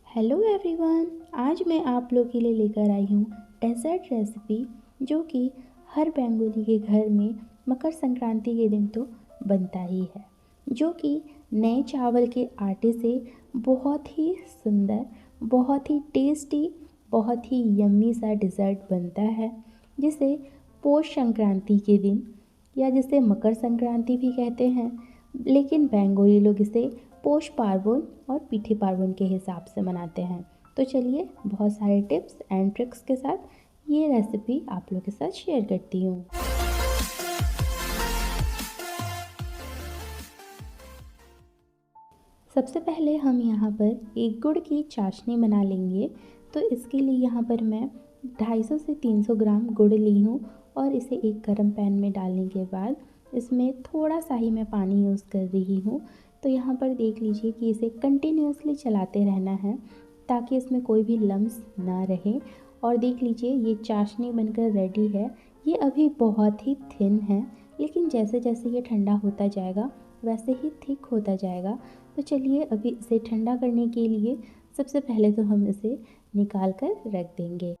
Hello everyone, आज मैं आप लोग के लिए लेकर आई हूँ डेजर्ट रेसिपी जो कि हर बंगाली के घर में मकर संक्रांति के दिन तो बनता ही है। जो कि नए चावल के आटे से बहुत ही सुंदर, बहुत ही टेस्टी, बहुत ही यम्मी सा डिज़र्ट बनता है, जिसे पौष संक्रांति के दिन या जिसे मकर संक्रांति भी कहते हैं, लेकिन बंगाली लोग इसे पौष पार्वण और पीठे पार्वण के हिसाब से मनाते हैं। तो चलिए बहुत सारे टिप्स एंड ट्रिक्स के साथ ये रेसिपी आप लोगों के साथ शेयर करती हूँ। सबसे पहले हम यहाँ पर एक गुड़ की चाशनी बना लेंगे। तो इसके लिए यहाँ पर मैं 250 से 300 ग्राम गुड़ ली हूँ और इसे एक गर्म पैन में डालने के बाद इसमें थोड़ा सा ही मैं पानी यूज़ कर रही हूँ। तो यहाँ पर देख लीजिए कि इसे कंटिन्यूसली चलाते रहना है ताकि इसमें कोई भी लम्स ना रहे। और देख लीजिए ये चाशनी बनकर रेडी है। ये अभी बहुत ही थिन है, लेकिन जैसे जैसे ये ठंडा होता जाएगा वैसे ही थिक होता जाएगा। तो चलिए अभी इसे ठंडा करने के लिए सबसे पहले तो हम इसे निकाल कर रख देंगे।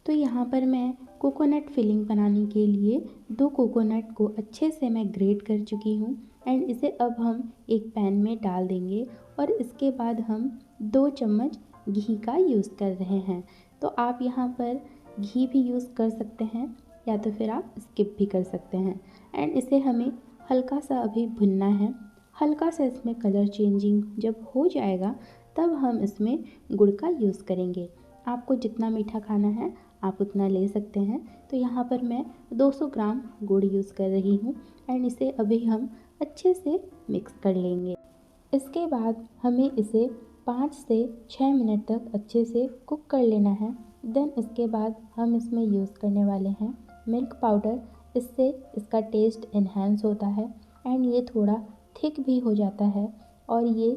तो यहाँ पर मैं कोकोनट फिलिंग बनाने के लिए 2 कोकोनट को अच्छे से मैं ग्रेट कर चुकी हूँ एंड इसे अब हम एक पैन में डाल देंगे और इसके बाद हम 2 चम्मच घी का यूज़ कर रहे हैं। तो आप यहाँ पर घी भी यूज़ कर सकते हैं या तो फिर आप स्किप भी कर सकते हैं। एंड इसे हमें हल्का सा अभी भुनना है। हल्का सा इसमें कलर चेंजिंग जब हो जाएगा तब हम इसमें गुड़ का यूज़ करेंगे। आपको जितना मीठा खाना है आप उतना ले सकते हैं। तो यहाँ पर मैं 200 ग्राम गुड़ यूज़ कर रही हूँ एंड इसे अभी हम अच्छे से मिक्स कर लेंगे। इसके बाद हमें इसे 5 से 6 मिनट तक अच्छे से कुक कर लेना है। देन इसके बाद हम इसमें यूज़ करने वाले हैं मिल्क पाउडर। इससे इसका टेस्ट इन्हेंस होता है एंड ये थोड़ा थिक भी हो जाता है और ये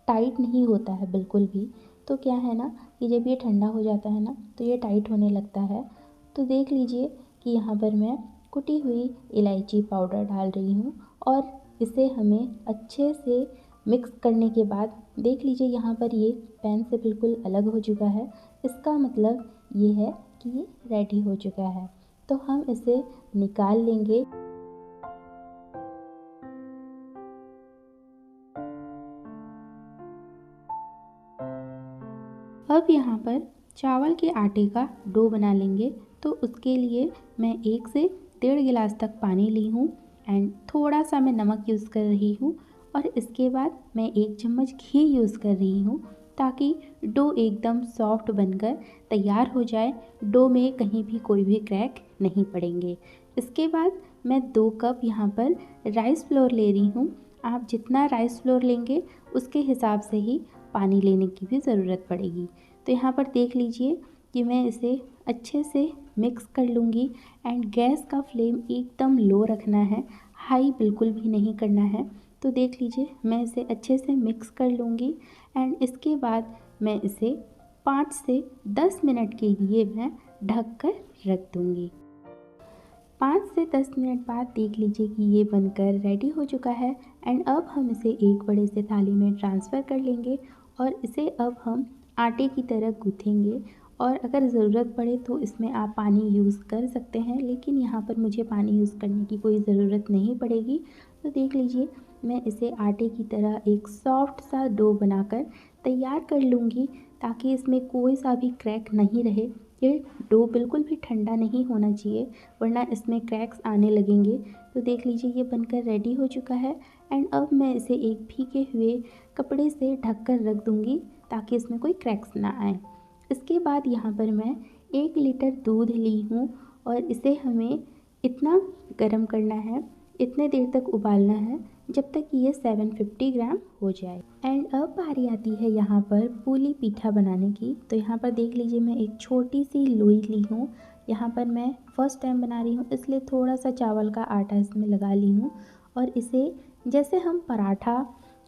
टाइट नहीं होता है बिल्कुल भी। तो क्या है ना कि जब ये ठंडा हो जाता है ना तो ये टाइट होने लगता है। तो देख लीजिए कि यहाँ पर मैं कुटी हुई इलायची पाउडर डाल रही हूँ और इसे हमें अच्छे से मिक्स करने के बाद देख लीजिए यहाँ पर ये पैन से बिल्कुल अलग हो चुका है। इसका मतलब ये है कि ये रेडी हो चुका है। तो हम इसे निकाल लेंगे। अब यहाँ पर चावल के आटे का डो बना लेंगे। तो उसके लिए मैं 1 से 1.5 गिलास तक पानी ली हूँ एंड थोड़ा सा मैं नमक यूज़ कर रही हूँ और इसके बाद मैं 1 चम्मच घी यूज़ कर रही हूँ ताकि डो एकदम सॉफ्ट बनकर तैयार हो जाए। डो में कहीं भी कोई भी क्रैक नहीं पड़ेंगे। इसके बाद मैं 2 कप यहाँ पर राइस फ्लोर ले रही हूँ। आप जितना राइस फ्लोर लेंगे उसके हिसाब से ही पानी लेने की भी ज़रूरत पड़ेगी। तो यहाँ पर देख लीजिए कि मैं इसे अच्छे से मिक्स कर लूँगी एंड गैस का फ्लेम एकदम लो रखना है, हाई बिल्कुल भी नहीं करना है। तो देख लीजिए मैं इसे अच्छे से मिक्स कर लूँगी एंड इसके बाद मैं इसे 5 से 10 मिनट के लिए मैं ढक कर रख दूँगी। 5 से 10 मिनट बाद देख लीजिए कि ये बनकर रेडी हो चुका है एंड अब हम इसे एक बड़े से थाली में ट्रांसफ़र कर लेंगे और इसे अब हम आटे की तरह गूँथेंगे। और अगर ज़रूरत पड़े तो इसमें आप पानी यूज़ कर सकते हैं, लेकिन यहाँ पर मुझे पानी यूज़ करने की कोई ज़रूरत नहीं पड़ेगी। तो देख लीजिए मैं इसे आटे की तरह एक सॉफ्ट सा डो बनाकर तैयार कर लूँगी ताकि इसमें कोई सा भी क्रैक नहीं रहे। ये डो बिल्कुल भी ठंडा नहीं होना चाहिए वरना इसमें क्रैक्स आने लगेंगे। तो देख लीजिए ये बनकर रेडी हो चुका है एंड अब मैं इसे एक भीगे हुए कपड़े से ढक कर रख दूँगी ताकि इसमें कोई क्रैक्स ना आए। इसके बाद यहाँ पर मैं 1 लीटर दूध ली हूँ और इसे हमें इतना गर्म करना है, इतने देर तक उबालना है जब तक कि ये 750 ग्राम हो जाए। एंड अब बारी आती है यहाँ पर पूली पीठा बनाने की। तो यहाँ पर देख लीजिए मैं एक छोटी सी लोई ली हूँ। यहाँ पर मैं फर्स्ट टाइम बना रही हूँ इसलिए थोड़ा सा चावल का आटा इसमें लगा ली हूँ और इसे जैसे हम पराठा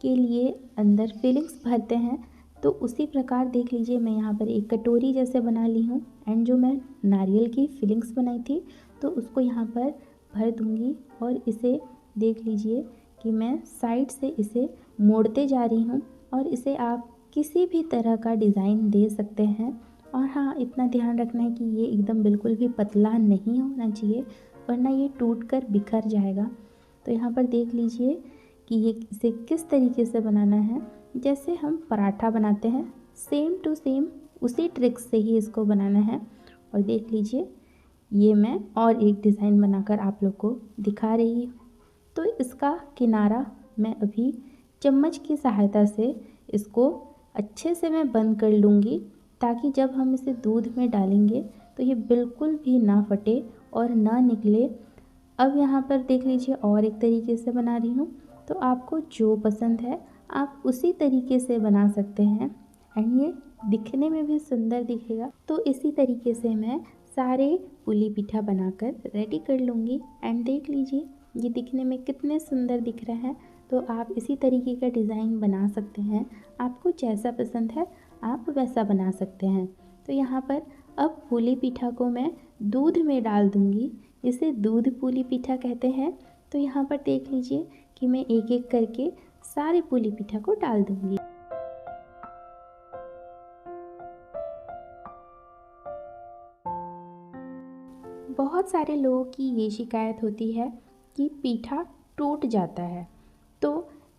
के लिए अंदर फिलिंग्स भरते हैं तो उसी प्रकार देख लीजिए मैं यहाँ पर एक कटोरी जैसे बना ली हूँ एंड जो मैं नारियल की फिलिंग्स बनाई थी तो उसको यहाँ पर भर दूँगी और इसे देख लीजिए कि मैं साइड से इसे मोड़ते जा रही हूँ और इसे आप किसी भी तरह का डिज़ाइन दे सकते हैं। और हाँ, इतना ध्यान रखना है कि ये एकदम बिल्कुल भी पतला नहीं होना चाहिए, वरना ये टूट कर बिखर जाएगा। तो यहाँ पर देख लीजिए कि ये इसे किस तरीके से बनाना है। जैसे हम पराठा बनाते हैं, सेम टू सेम उसी ट्रिक से ही इसको बनाना है। और देख लीजिए, ये मैं और एक डिज़ाइन बनाकर आप लोग को दिखा रही हूँ। तो इसका किनारा मैं अभी चम्मच की सहायता से इसको अच्छे से मैं बंद कर लूँगी, ताकि जब हम इसे दूध में डालेंगे तो ये बिल्कुल भी ना फटे और ना निकले। अब यहाँ पर देख लीजिए, और एक तरीके से बना रही हूँ। तो आपको जो पसंद है आप उसी तरीके से बना सकते हैं, एंड ये दिखने में भी सुंदर दिखेगा। तो इसी तरीके से मैं सारे पुली पीठा बनाकर रेडी कर लूँगी। एंड देख लीजिए, ये दिखने में कितने सुंदर दिख रहे हैं। तो आप इसी तरीके का डिज़ाइन बना सकते हैं। आपको जैसा पसंद है आप वैसा बना सकते हैं। तो यहाँ पर अब पुली पीठा को मैं दूध में डाल दूँगी। इसे दूध पुली पीठा कहते हैं। तो यहाँ पर देख लीजिए कि मैं एक एक करके सारे पुली पीठा को डाल दूँगी। बहुत सारे लोगों की ये शिकायत होती है कि पीठा टूट जाता है। तो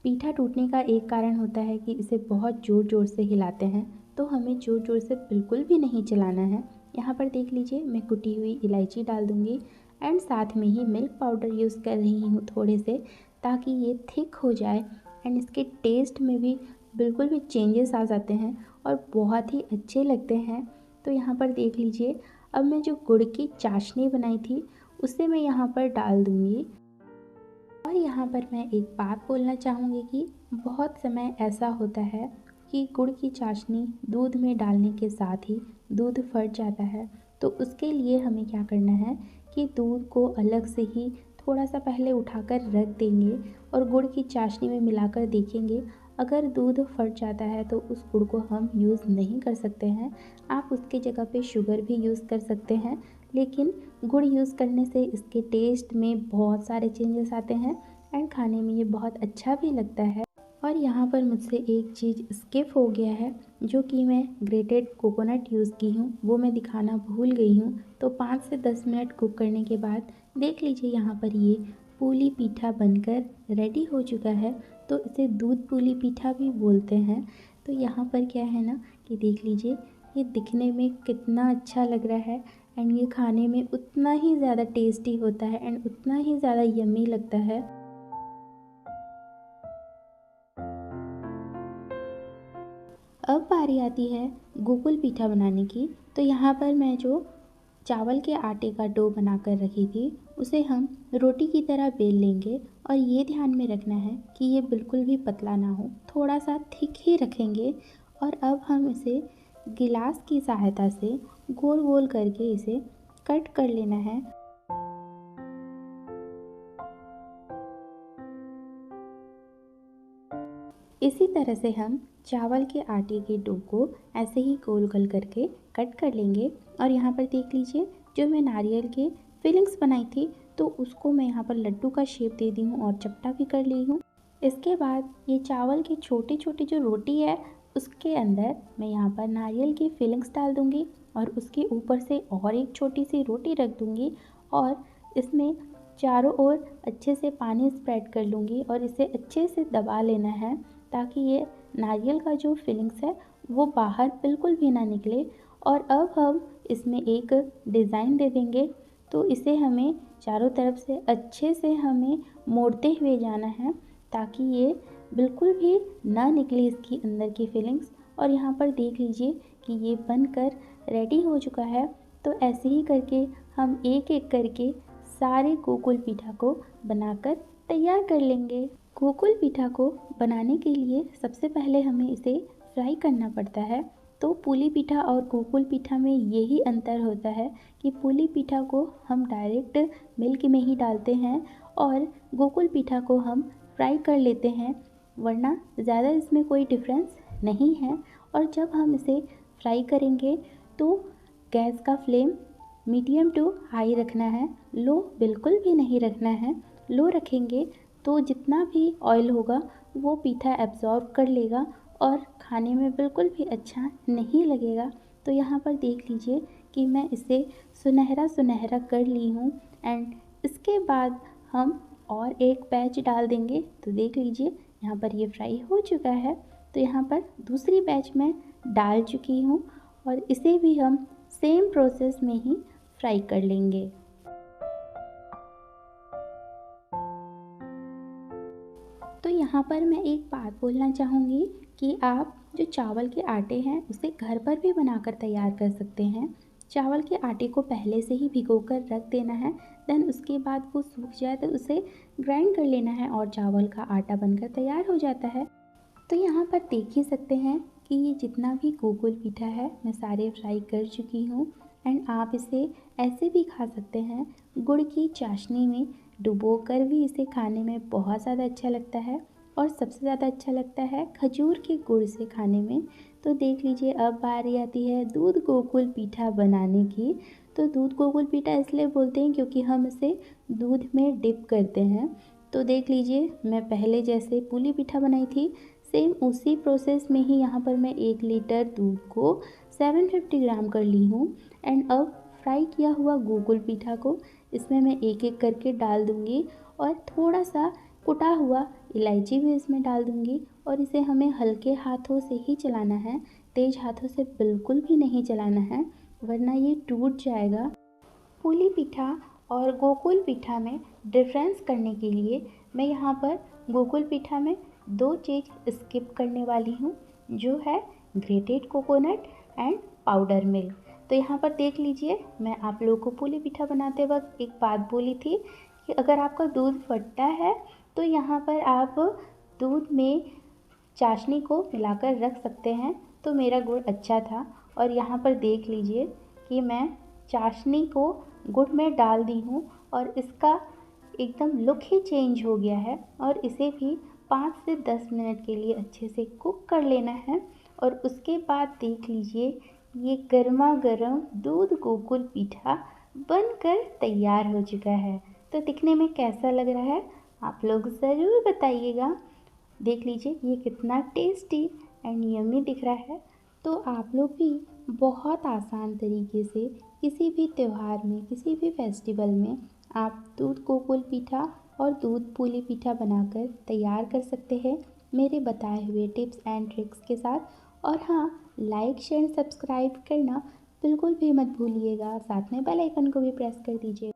पीठा टूटने का एक कारण होता है कि इसे बहुत ज़ोर ज़ोर से हिलाते हैं। तो हमें ज़ोर ज़ोर से बिल्कुल भी नहीं चलाना है। यहाँ पर देख लीजिए, मैं कुटी हुई इलायची डाल दूँगी एंड साथ में ही मिल्क पाउडर यूज़ कर रही हूँ थोड़े से, ताकि ये थिक हो जाए एंड इसके टेस्ट में भी बिल्कुल भी चेंजेस आ जाते हैं और बहुत ही अच्छे लगते हैं। तो यहाँ पर देख लीजिए, अब मैं जो गुड़ की चाशनी बनाई थी उसे मैं यहाँ पर डाल दूँगी। और यहाँ पर मैं एक बात बोलना चाहूँगी कि बहुत समय ऐसा होता है कि गुड़ की चाशनी दूध में डालने के साथ ही दूध फट जाता है। तो उसके लिए हमें क्या करना है कि दूध को अलग से ही थोड़ा सा पहले उठाकर रख देंगे और गुड़ की चाशनी में मिलाकर देखेंगे। अगर दूध फट जाता है तो उस गुड़ को हम यूज़ नहीं कर सकते हैं। आप उसके जगह पे शुगर भी यूज़ कर सकते हैं, लेकिन गुड़ यूज़ करने से इसके टेस्ट में बहुत सारे चेंजेस आते हैं एंड खाने में ये बहुत अच्छा भी लगता है। और यहाँ पर मुझसे एक चीज़ स्किप हो गया है, जो कि मैं ग्रेटेड कोकोनट यूज़ की हूँ, वो मैं दिखाना भूल गई हूँ। तो 5 से 10 मिनट कुक करने के बाद देख लीजिए, यहाँ पर ये पूली पीठा बनकर रेडी हो चुका है। तो इसे दूध पूली पीठा भी बोलते हैं। तो यहाँ पर क्या है ना कि देख लीजिए, ये दिखने में कितना अच्छा लग रहा है एंड ये खाने में उतना ही ज़्यादा टेस्टी होता है एंड उतना ही ज़्यादा यम्मी लगता है। अब बारी आती है गोकुल पीठा बनाने की। तो यहाँ पर मैं जो चावल के आटे का डो बना कर रखी थी उसे हम रोटी की तरह बेल लेंगे। और ये ध्यान में रखना है कि ये बिल्कुल भी पतला ना हो, थोड़ा सा थिक ही रखेंगे। और अब हम इसे गिलास की सहायता से गोल गोल करके इसे कट कर लेना है। इसी तरह से हम चावल के आटे के डो को ऐसे ही गोल गोल करके कट कर लेंगे। और यहाँ पर देख लीजिए, जो मैं नारियल के फिलिंग्स बनाई थी तो उसको मैं यहाँ पर लड्डू का शेप दे दी हूँ और चपटा भी कर ली हूँ। इसके बाद ये चावल की छोटी छोटी जो रोटी है उसके अंदर मैं यहाँ पर नारियल की फिलिंग्स डाल दूँगी और उसके ऊपर से और एक छोटी सी रोटी रख दूँगी और इसमें चारों ओर अच्छे से पानी स्प्रेड कर लूँगी और इसे अच्छे से दबा लेना है, ताकि ये नारियल का जो फिलिंग्स है वो बाहर बिल्कुल भी ना निकले। और अब हम इसमें एक डिज़ाइन दे देंगे। तो इसे हमें चारों तरफ से अच्छे से हमें मोड़ते हुए जाना है, ताकि ये बिल्कुल भी ना निकले इसकी अंदर की फिलिंग्स। और यहाँ पर देख लीजिए कि ये बनकर रेडी हो चुका है। तो ऐसे ही करके हम एक एक करके सारे गोकुल पीठा को बनाकर तैयार कर लेंगे। गोकुल पीठा को बनाने के लिए सबसे पहले हमें इसे फ्राई करना पड़ता है। तो पूली पीठा और गोकुल पीठा में यही अंतर होता है कि पूली पीठा को हम डायरेक्ट मिल्क में ही डालते हैं और गोकुल पीठा को हम फ्राई कर लेते हैं, वरना ज़्यादा इसमें कोई डिफरेंस नहीं है। और जब हम इसे फ्राई करेंगे तो गैस का फ्लेम मीडियम टू हाई रखना है, लो बिल्कुल भी नहीं रखना है। लो रखेंगे तो जितना भी ऑयल होगा वो पीठा एब्जॉर्ब कर लेगा और खाने में बिल्कुल भी अच्छा नहीं लगेगा। तो यहाँ पर देख लीजिए कि मैं इसे सुनहरा सुनहरा कर ली हूँ। एंड इसके बाद हम और एक बैच डाल देंगे। तो देख लीजिए यहाँ पर ये फ्राई हो चुका है। तो यहाँ पर दूसरी बैच में डाल चुकी हूँ और इसे भी हम सेम प्रोसेस में ही फ्राई कर लेंगे। तो यहाँ पर मैं एक बात बोलना चाहूँगी कि आप जो चावल के आटे हैं उसे घर पर भी बनाकर तैयार कर सकते हैं। चावल के आटे को पहले से ही भिगोकर रख देना है, देन उसके बाद वो सूख जाए तो उसे ग्राइंड कर लेना है और चावल का आटा बनकर तैयार हो जाता है। तो यहाँ पर देख ही सकते हैं कि ये जितना भी गोकुल पीठा है मैं सारे फ्राई कर चुकी हूँ। एंड आप इसे ऐसे भी खा सकते हैं, गुड़ की चाशनी में डुबो कर भी इसे खाने में बहुत ज़्यादा अच्छा लगता है। और सबसे ज़्यादा अच्छा लगता है खजूर के गुड़ से खाने में। तो देख लीजिए अब बारी आती है दूध गोकुल पीठा बनाने की। तो दूध गोकुल पीठा इसलिए बोलते हैं क्योंकि हम इसे दूध में डिप करते हैं। तो देख लीजिए मैं पहले जैसे पुली पीठा बनाई थी सेम उसी प्रोसेस में ही यहाँ पर मैं 1 लीटर दूध को 750 ग्राम कर ली हूँ। एंड अब फ्राई किया हुआ गोकुल पीठा को इसमें मैं एक एक करके डाल दूँगी और थोड़ा सा कुटा हुआ इलायची भी इसमें डाल दूँगी। और इसे हमें हल्के हाथों से ही चलाना है, तेज़ हाथों से बिल्कुल भी नहीं चलाना है वरना ये टूट जाएगा। पुली पीठा और गोकुल पीठा में डिफरेंस करने के लिए मैं यहाँ पर गोकुल पीठा में 2 चीज़ स्किप करने वाली हूँ, जो है grated coconut and powder milk. तो यहाँ पर देख लीजिए मैं आप लोगों को पुली पीठा बनाते वक्त एक बात बोली थी कि अगर आपका दूध फटता है तो यहाँ पर आप दूध में चाशनी को मिलाकर रख सकते हैं। तो मेरा गुड़ अच्छा था और यहाँ पर देख लीजिए कि मैं चाशनी को गुड़ में डाल दी हूँ और इसका एकदम लुक ही चेंज हो गया है। और इसे भी 5 से 10 मिनट के लिए अच्छे से कुक कर लेना है। और उसके बाद देख लीजिए ये गर्मा गर्म दूध गोकुल पीठा बनकर तैयार हो चुका है। तो दिखने में कैसा लग रहा है आप लोग ज़रूर बताइएगा। देख लीजिए ये कितना टेस्टी एंड यम्मी दिख रहा है। तो आप लोग भी बहुत आसान तरीके से किसी भी त्यौहार में, किसी भी फेस्टिवल में आप दूध गोकुल पीठा और दूध पुली पीठा बनाकर तैयार कर सकते हैं मेरे बताए हुए टिप्स एंड ट्रिक्स के साथ। और हाँ, लाइक शेयर सब्सक्राइब करना बिल्कुल भी मत भूलिएगा, साथ में बेल आइकन को भी प्रेस कर दीजिए।